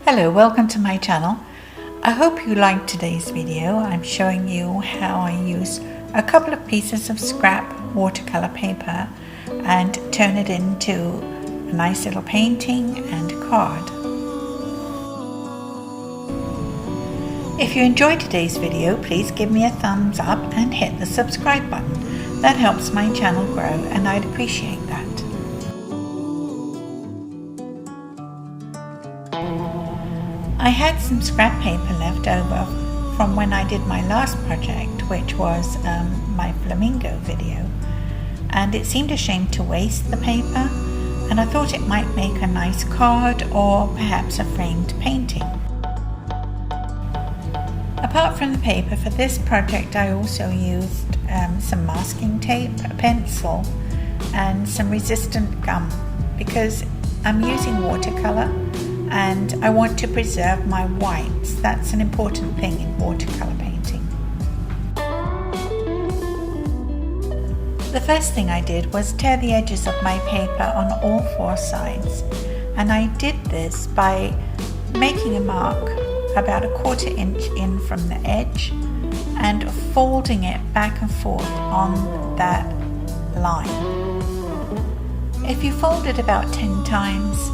Hello, welcome to my channel. I hope you liked today's video. I'm showing you how I use a couple of pieces of scrap watercolor paper and turn it into a nice little painting and card. If you enjoyed today's video, please give me a thumbs up and hit the subscribe button. That helps my channel grow and I'd appreciate that. I had some scrap paper left over from when I did my last project, which was my flamingo video, and it seemed a shame to waste the paper, and I thought it might make a nice card or perhaps a framed painting. Apart from the paper, for this project I also used some masking tape, a pencil and some resistant gum because I'm using watercolor and I want to preserve my whites. That's an important thing in watercolor painting. The first thing I did was tear the edges of my paper on all four sides, and I did this by making a mark about 1/4 inch in from the edge and folding it back and forth on that line. If you fold it about 10 times,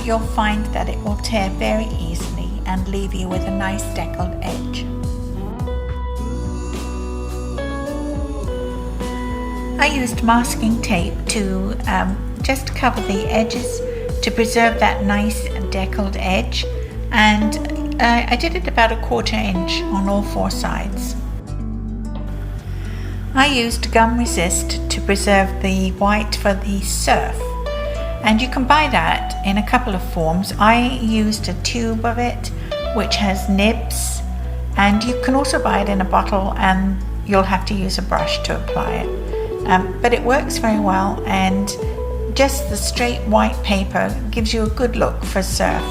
you'll find that it will tear very easily and leave you with a nice deckled edge. I used masking tape to just cover the edges to preserve that nice deckled edge, and I did it about 1/4 inch on all four sides. I used gum resist to preserve the white for the surf. And you can buy that in a couple of forms. I used a tube of it which has nibs, and you can also buy it in a bottle and you'll have to use a brush to apply it. But it works very well, and just the straight white paper gives you a good look for surf.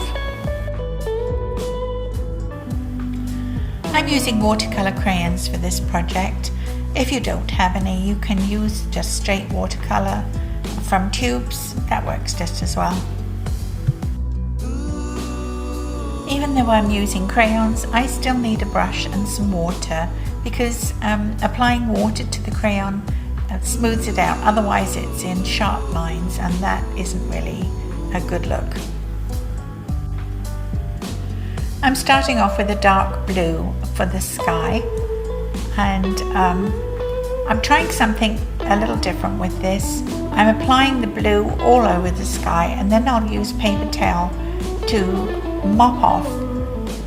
I'm using watercolor crayons for this project. If you don't have any, you can use just straight watercolor from tubes. That works just as well. Even though I'm using crayons, I still need a brush and some water because applying water to the crayon smooths it out. Otherwise it's in sharp lines and that isn't really a good look. I'm starting off with a dark blue for the sky, and I'm trying something a little different with this. I'm applying the blue all over the sky, and then I'll use paper towel to mop off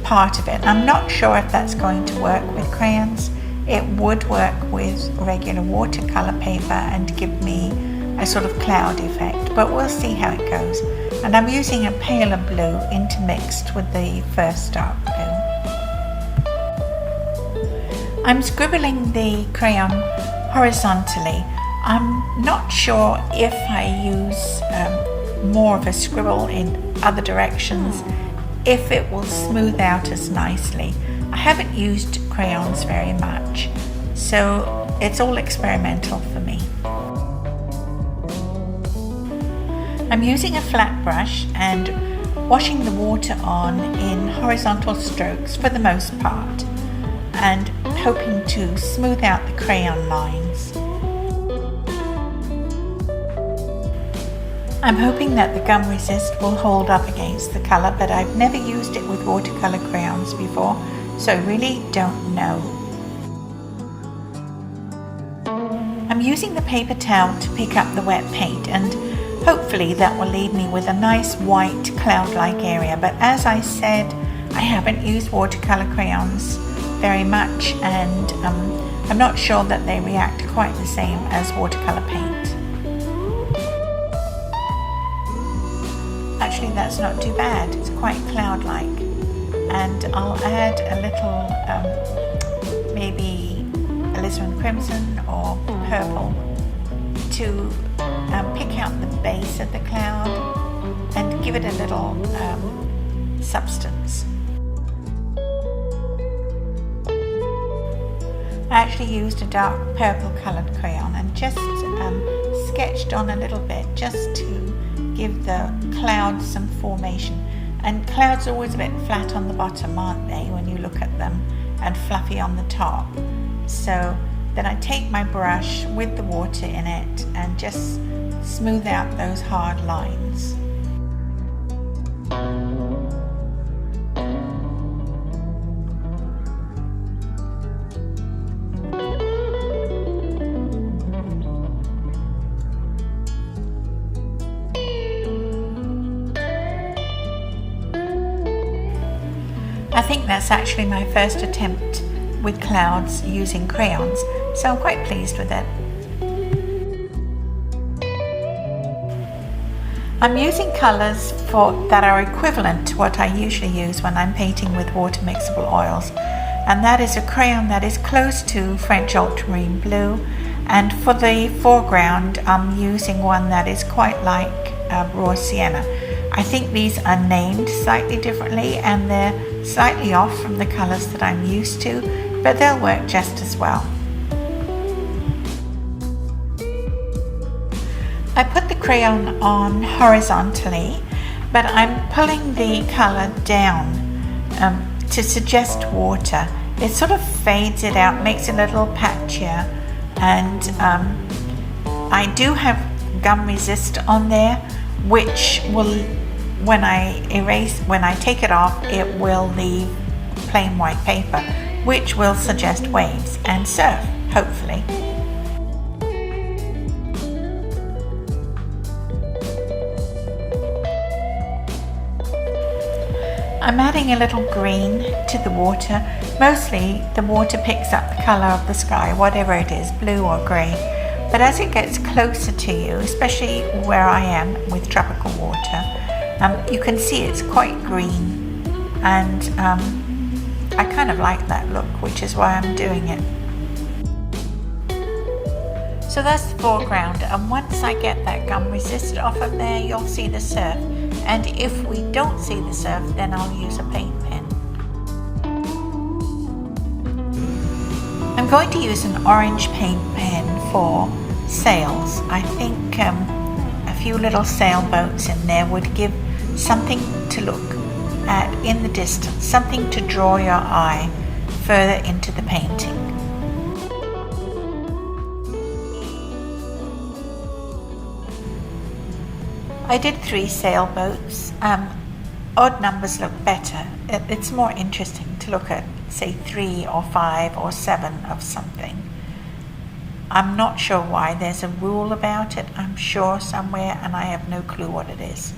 part of it. I'm not sure if that's going to work with crayons. It would work with regular watercolor paper and give me a sort of cloud effect, but we'll see how it goes. And I'm using a paler blue intermixed with the first dark blue. I'm scribbling the crayon horizontally. I'm not sure if I use more of a scribble in other directions, if it will smooth out as nicely. I haven't used crayons very much, so it's all experimental for me. I'm using a flat brush and washing the water on in horizontal strokes for the most part, and hoping to smooth out the crayon lines. I'm hoping that the gum resist will hold up against the colour, but I've never used it with watercolour crayons before, so I really don't know. I'm using the paper towel to pick up the wet paint, and hopefully that will leave me with a nice white cloud-like area. But as I said, I haven't used watercolour crayons very much, and I'm not sure that they react quite the same as watercolour paint. Actually, that's not too bad. It's quite cloud-like, and I'll add a little maybe alizarin crimson or purple to pick out the base of the cloud and give it a little substance. I actually used a dark purple coloured crayon and just sketched on a little bit just to give the cloud some formation. And clouds are always a bit flat on the bottom, aren't they, when you look at them, and fluffy on the top. So then I take my brush with the water in it and just smooth out those hard lines. I think that's actually my first attempt with clouds using crayons, so I'm quite pleased with it. I'm using colours that are equivalent to what I usually use when I'm painting with water mixable oils, and that is a crayon that is close to French ultramarine blue, and for the foreground I'm using one that is quite like raw sienna. I think these are named slightly differently and they're slightly off from the colours that I'm used to, but they'll work just as well. I put the crayon on horizontally, but I'm pulling the colour down to suggest water. It sort of fades it out, makes it a little patchier, and I do have gum resist on there, which will, when I take it off, it will leave plain white paper, which will suggest waves and surf, hopefully. I'm adding a little green to the water. Mostly the water picks up the colour of the sky, whatever it is, blue or grey. But as it gets closer to you, especially where I am with tropical water, you can see it's quite green, and I kind of like that look, which is why I'm doing it. So that's the foreground, and once I get that gum resist off of there, you'll see the surf. And if we don't see the surf, then I'll use a paint pen. I'm going to use an orange paint pen for sails. I think a few little sailboats in there would give something to look at in the distance, something to draw your eye further into the painting. I did 3 sailboats. Odd numbers look better. It's more interesting to look at, say, 3 or 5 or 7 of something. I'm not sure why. There's a rule about it, I'm sure, somewhere, and I have no clue what it is.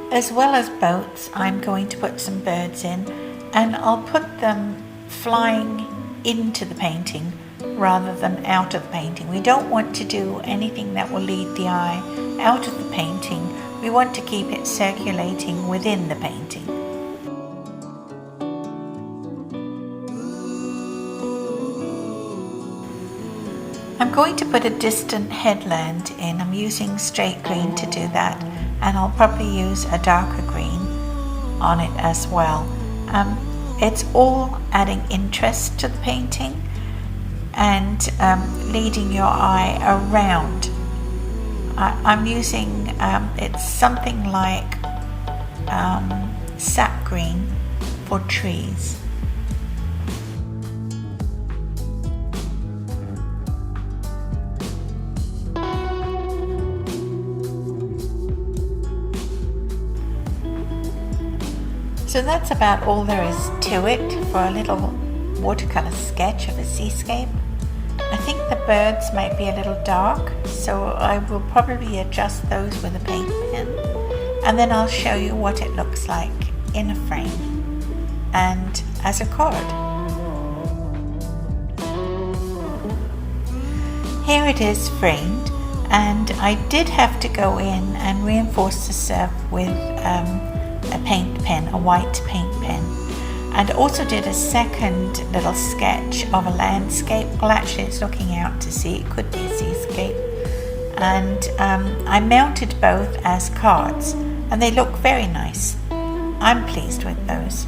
As well as boats, I'm going to put some birds in, and I'll put them flying into the painting rather than out of the painting. We don't want to do anything that will lead the eye out of the painting. We want to keep it circulating within the painting. I'm going to put a distant headland in. I'm using straight green to do that, and I'll probably use a darker green on it as well. It's all adding interest to the painting and leading your eye around. I'm using, it's something like sap green for trees. So that's about all there is to it for a little watercolor sketch of a seascape. I think the birds might be a little dark, so I will probably adjust those with a paint pen, and then I'll show you what it looks like in a frame and as a card. Here it is framed, and I did have to go in and reinforce the surf with a paint pen, a white paint pen, and also did a second little sketch of a landscape. Well, actually it's looking out to sea, it could be a seascape, and I mounted both as cards, and they look very nice. I'm pleased with those.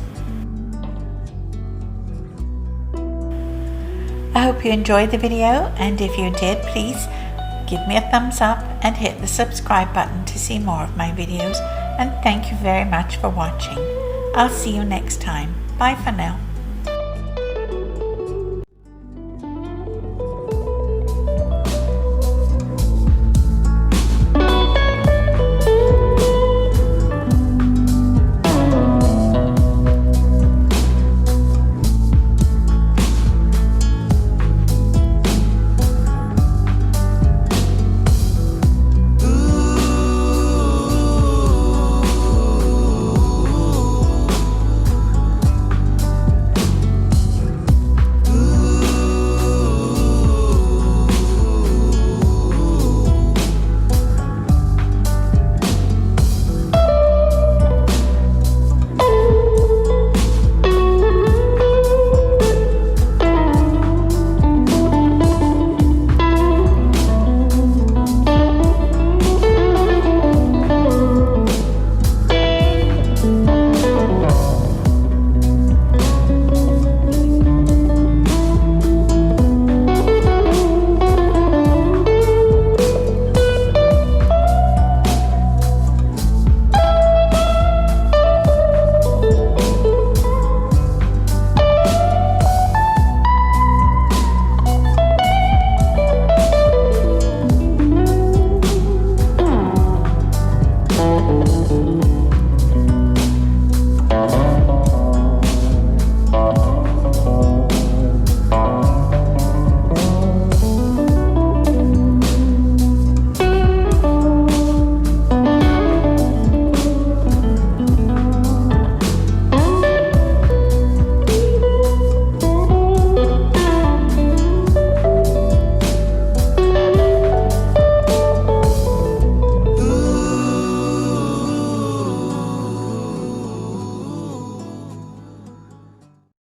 I hope you enjoyed the video, and if you did, please give me a thumbs up and hit the subscribe button to see more of my videos, and thank you very much for watching. I'll see you next time. Bye for now.